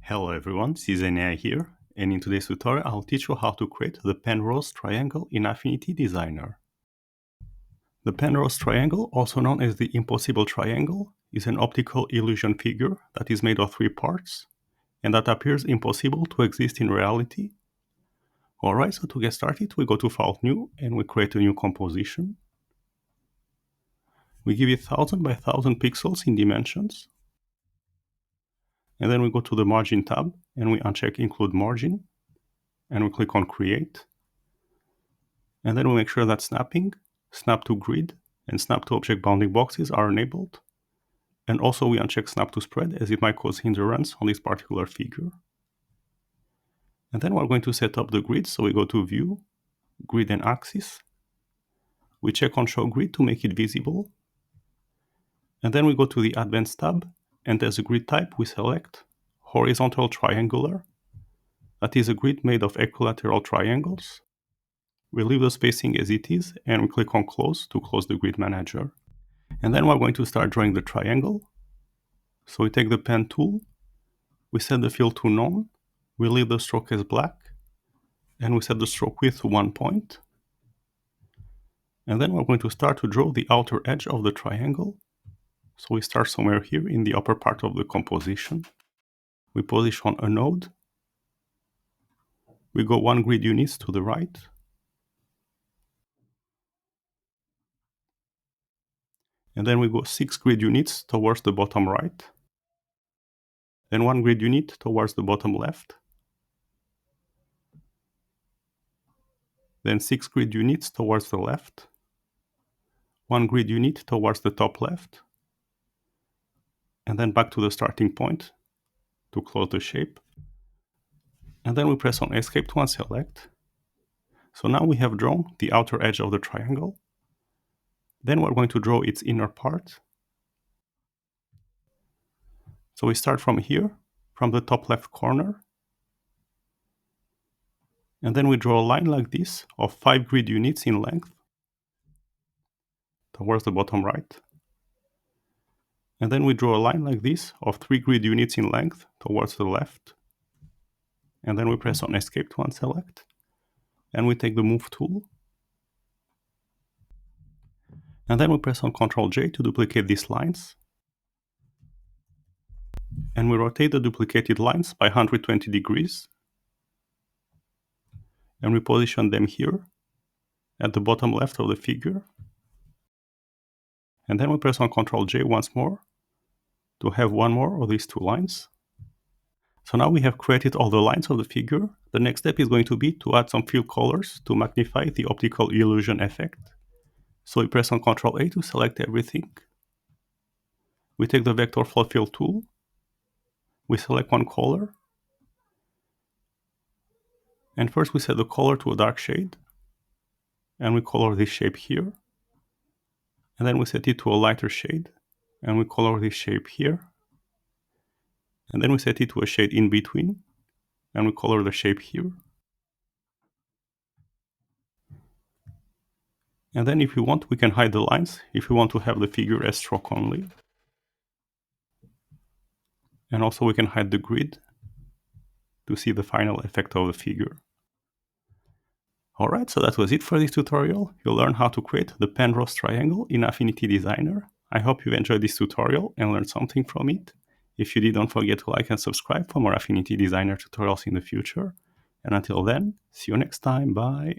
Hello everyone, this is Enea here, and in today's tutorial I'll teach you how to create the Penrose Triangle in Affinity Designer. The Penrose Triangle, also known as the Impossible Triangle, is an optical illusion figure that is made of 3 parts, and that appears impossible to exist in reality. Alright, so to get started, we go to File New, and we create a new composition. We give it 1000 by 1000 pixels in dimensions. And then we go to the Margin tab, and we uncheck Include Margin, and we click on Create. And then we make sure that Snapping, Snap to Grid, and Snap to Object bounding boxes are enabled. And also we uncheck Snap to Spread, as it might cause hindrance on this particular figure. And then we're going to set up the grid, so we go to View, Grid and Axis. We check on Show Grid to make it visible. And then we go to the Advanced tab, and as a grid type we select Horizontal Triangular. That is a grid made of equilateral triangles. We leave the spacing as it is, and we click on Close to close the Grid Manager. And then we're going to start drawing the triangle. So we take the pen tool, we set the fill to none, we leave the stroke as black, and we set the stroke width to 1 point. And then we're going to start to draw the outer edge of the triangle. So we start somewhere here in the upper part of the composition. We position a node. We go 1 grid units to the right. And then we go 6 grid units towards the bottom right. Then 1 grid unit towards the bottom left. Then 6 grid units towards the left. 1 grid unit towards the top left. And then back to the starting point to close the shape. And then we press on Escape to unselect. So now we have drawn the outer edge of the triangle. Then we're going to draw its inner part. So we start from here, from the top left corner. And then we draw a line like this of 5 grid units in length towards the bottom right. And then we draw a line like this of 3 grid units in length towards the left. And then we press on Escape to unselect. And we take the Move tool. And then we press on Ctrl J to duplicate these lines. And we rotate the duplicated lines by 120 degrees. And we position them here at the bottom left of the figure. And then we press on Ctrl J once more to have one more of these 2 lines. So now we have created all the lines of the figure. The next step is going to be to add some fill colors to magnify the optical illusion effect. So we press on Ctrl A to select everything. We take the vector float fill tool. We select one color. And first we set the color to a dark shade. And we color this shape here. And then we set it to a lighter shade. And we color this shape here. And then we set it to a shade in between. And we color the shape here. And then if we want, we can hide the lines if we want to have the figure as stroke only. And also we can hide the grid to see the final effect of the figure. Alright, so that was it for this tutorial. You'll learn how to create the Penrose Triangle in Affinity Designer. I hope you've enjoyed this tutorial and learned something from it. If you did, don't forget to like and subscribe for more Affinity Designer tutorials in the future. And until then, see you next time. Bye!